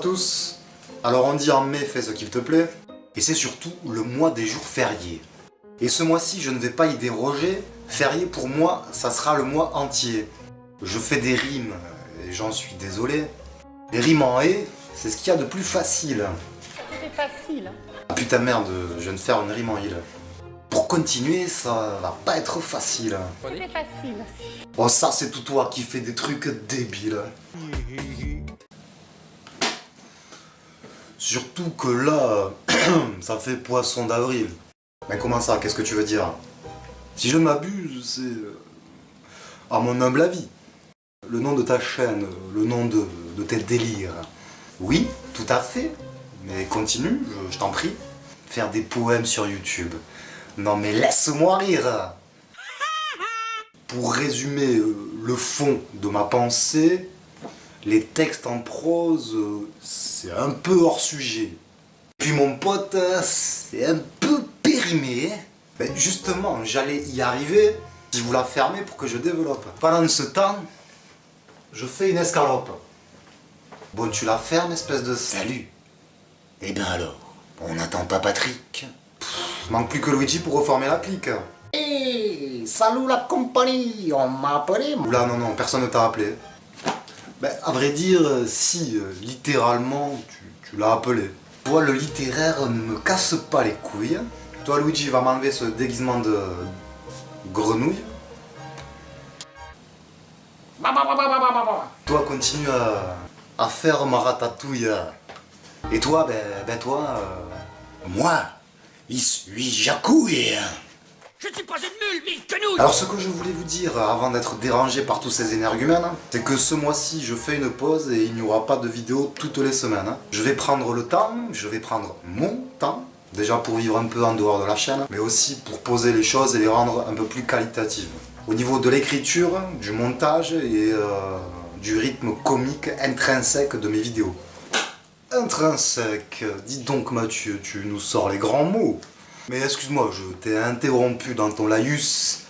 tous. Alors on dit en mai, fais ce qu'il te plaît. Et c'est surtout le mois des jours fériés. Et ce mois-ci, je ne vais pas y déroger. Férié pour moi, ça sera le mois entier. Je fais des rimes, et j'en suis désolé. Les rimes en « et », c'est ce qu'il y a de plus facile. C'est facile. Ah putain merde, je viens de faire une rime en « il ». Pour continuer, ça va pas être facile. C'est facile. Oh ça, c'est tout toi qui fais des trucs débiles. Surtout que là, ça fait poisson d'avril. Mais comment ça, qu'est-ce que tu veux dire? Si je ne m'abuse, c'est... à mon humble avis. Le nom de ta chaîne, le nom de tes délires. Oui, tout à fait. Mais continue, je t'en prie. Faire des poèmes sur YouTube. Non mais laisse-moi rire. Pour résumer le fond de ma pensée, les textes en prose, c'est un peu hors sujet. Puis mon pote, c'est un peu périmé. Ben justement, j'allais y arriver si vous la fermez pour que je développe. Pendant ce temps, je fais une escalope. Bon, tu la fermes, espèce de... Salut. Eh ben alors, on n'attend pas Patrick. Manque plus que Luigi pour reformer la clique. Hey, salut la compagnie, on m'a appelé. Oula, non, non, personne ne t'a appelé. Ben, à vrai dire, si, littéralement, tu l'as appelé. Toi, le littéraire ne me casse pas les couilles. Toi, Luigi, va m'enlever ce déguisement de grenouille. Toi, continue à faire ma ratatouille. Et toi, toi... Moi, il suis Jacouille. Je suis pas une mule, mille quenouilles. Alors ce que je voulais vous dire avant d'être dérangé par tous ces énergumènes, c'est que ce mois-ci je fais une pause et il n'y aura pas de vidéo toutes les semaines. Je vais prendre le temps, je vais prendre mon temps, déjà pour vivre un peu en dehors de la chaîne, mais aussi pour poser les choses et les rendre un peu plus qualitatives. Au niveau de l'écriture, du montage et du rythme comique intrinsèque de mes vidéos. Intrinsèque, dis donc Mathieu, tu nous sors les grands mots. Mais excuse-moi, je t'ai interrompu dans ton laïus.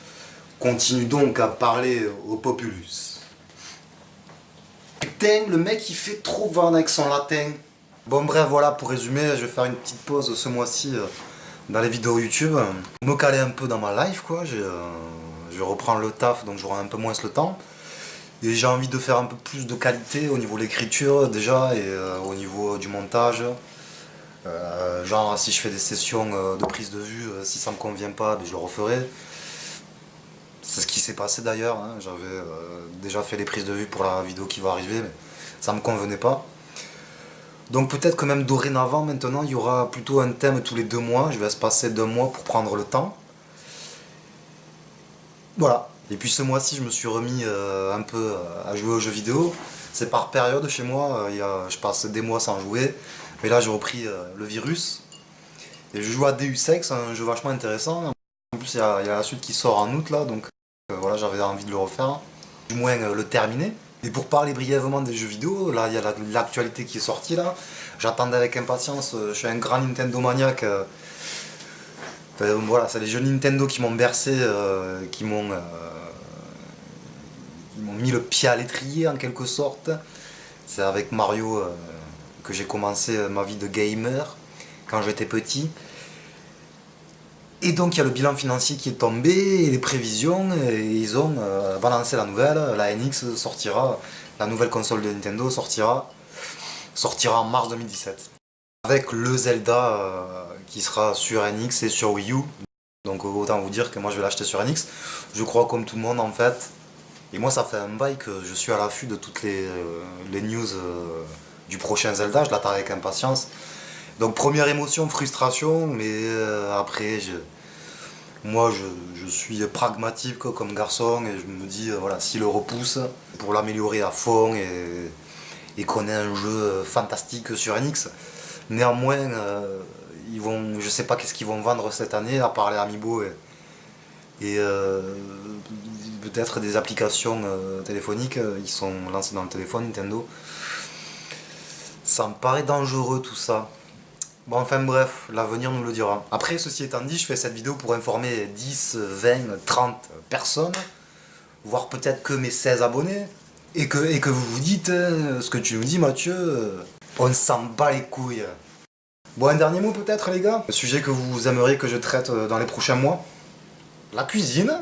Continue donc à parler au populus. Putain, le mec il fait trop van avec son latin. Bon bref, voilà, pour résumer, je vais faire une petite pause ce mois-ci dans les vidéos YouTube. Pour me caler un peu dans ma life, quoi. Je vais reprendre le taf, donc j'aurai un peu moins le temps. Et j'ai envie de faire un peu plus de qualité au niveau de l'écriture déjà, et au niveau du montage. Genre si je fais des sessions de prise de vue, si ça me convient pas, je le referai. C'est ce qui s'est passé d'ailleurs, hein. J'avais déjà fait les prises de vue pour la vidéo qui va arriver, mais ça me convenait pas. Donc peut-être que même dorénavant maintenant il y aura plutôt un thème tous les 2 mois, je vais se passer 2 mois pour prendre le temps. Voilà. Et puis ce mois-ci je me suis remis un peu à jouer aux jeux vidéo. C'est par période chez moi, je passe des mois sans jouer. Mais là j'ai repris le virus. Et je joue à Deus Ex, un jeu vachement intéressant. En plus il y a la suite qui sort en août là, donc voilà, j'avais envie de le refaire. Du moins le terminer. Et pour parler brièvement des jeux vidéo, là il y a l'actualité qui est sortie là. J'attendais avec impatience, je suis un grand Nintendo maniaque. Enfin, voilà, c'est les jeux Nintendo qui m'ont bercé, qui m'ont mis le pied à l'étrier en quelque sorte. C'est avec Mario que j'ai commencé ma vie de gamer quand j'étais petit. Et donc il y a le bilan financier qui est tombé, et les prévisions, et ils ont balancé la nouvelle, la NX sortira, la nouvelle console de Nintendo sortira en mars 2017. Avec le Zelda qui sera sur NX et sur Wii U. Donc autant vous dire que moi je vais l'acheter sur NX. Je crois comme tout le monde en fait. Et moi ça fait un bail que je suis à l'affût de toutes les news du prochain Zelda, je l'attends avec impatience. Donc première émotion, frustration, mais après moi je suis pragmatique comme garçon et je me dis voilà, s'il le repousse pour l'améliorer à fond et qu'on ait un jeu fantastique sur NX. Néanmoins, je sais pas qu'est-ce qu'ils vont vendre cette année à part les Amiibo et peut-être des applications téléphoniques. Ils sont lancés dans le téléphone Nintendo. Ça me paraît dangereux tout ça. Bon enfin bref, l'avenir nous le dira. Après ceci étant dit, je fais cette vidéo pour informer 10, 20, 30 personnes, voire peut-être que mes 16 abonnés. Et que vous vous dites, ce que tu nous dis Mathieu, On s'en bat les couilles. Bon, un dernier mot peut-être les gars. Le sujet que vous aimeriez que je traite dans les prochains mois. La cuisine.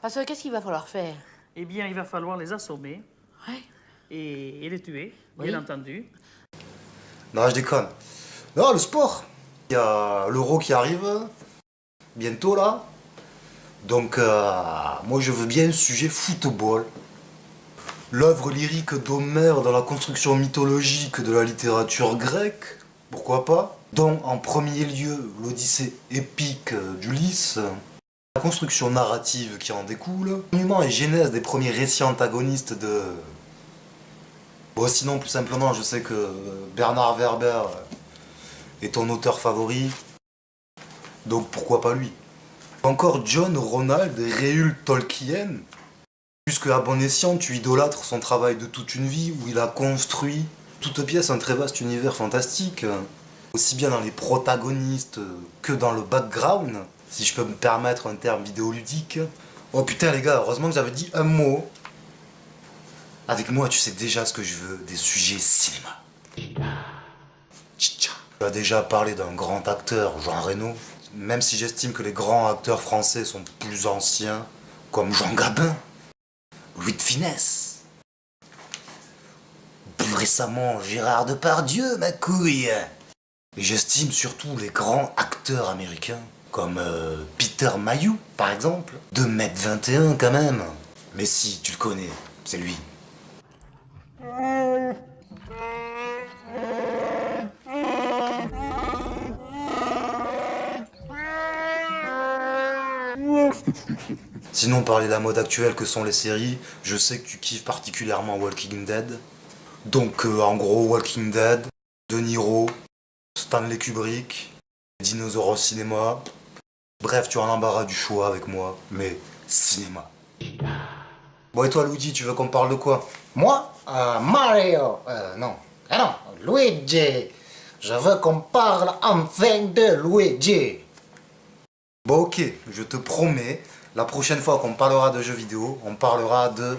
Parce que qu'est-ce qu'il va falloir faire? Eh bien, il va falloir les assommer Ouais. et les tuer, Oui. bien entendu. Non, je déconne. Non, le sport. Il y a l'Euro qui arrive bientôt là. Donc, moi je veux bien un sujet football. L'œuvre lyrique d'Homère dans la construction mythologique de la littérature grecque, pourquoi pas. Dont en premier lieu l'Odyssée épique d'Ulysse. La construction narrative qui en découle. Monument et genèse des premiers récits antagonistes de... Bon, sinon, plus simplement, je sais que Bernard Werber est ton auteur favori. Donc pourquoi pas lui. Encore John Ronald Reuel Tolkien. Puisque à bon escient, tu idolâtres son travail de toute une vie où il a construit toute pièce un très vaste univers fantastique. Aussi bien dans les protagonistes que dans le background. Si je peux me permettre un terme vidéoludique. Oh putain les gars, heureusement que j'avais dit un mot. Avec moi, tu sais déjà ce que je veux, des sujets cinéma. Tcha. Tu as déjà parlé d'un grand acteur, Jean Reno. Même si j'estime que les grands acteurs français sont plus anciens, comme Jean Gabin, Louis de Funès. Plus récemment, Gérard Depardieu, ma couille. Et j'estime surtout les grands acteurs américains, comme Peter Mayhew, par exemple. 2m21 quand même. Mais si, tu le connais, c'est lui. Sinon, parler de la mode actuelle que sont les séries, je sais que tu kiffes particulièrement Walking Dead. Donc, en gros, Walking Dead, De Niro, Stanley Kubrick, Dinosaures au cinéma. Bref, tu as un embarras du choix avec moi, mais cinéma. Bon, et toi, Luigi, tu veux qu'on parle de quoi? Moi, Mario. Non. Ah non, Luigi. Je veux qu'on parle enfin de Luigi. Bon, ok, je te promets, la prochaine fois qu'on parlera de jeux vidéo, on parlera de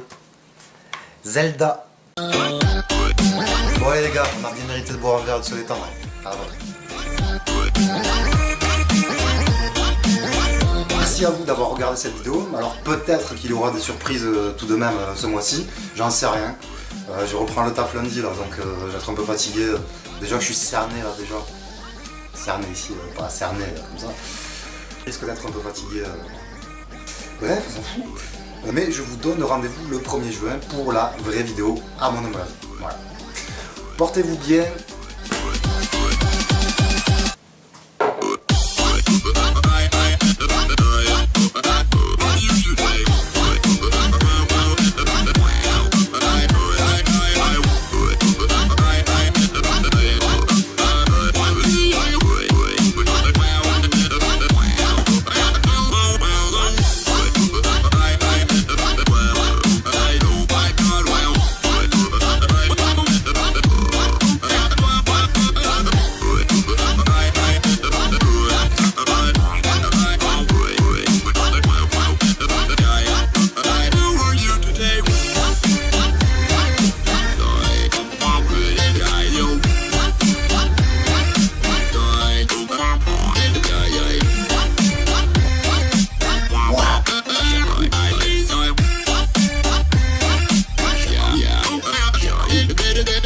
Zelda. Bon, allez les gars, on a bien mérité de boire un verre de se détendre. À la prochaine. Merci à vous d'avoir regardé cette vidéo. Alors peut-être qu'il y aura des surprises tout de même ce mois-ci, j'en sais rien. Je reprends le taf lundi là, donc je vais être un peu fatigué. Déjà que je suis cerné là déjà. Cerné ici, pas cerné comme ça. Je risque d'être un peu fatigué. Bref, on s'en fout. Mais je vous donne rendez-vous le 1er juin pour la vraie vidéo à mon humble avis. Voilà. Portez-vous bien.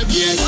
Yes.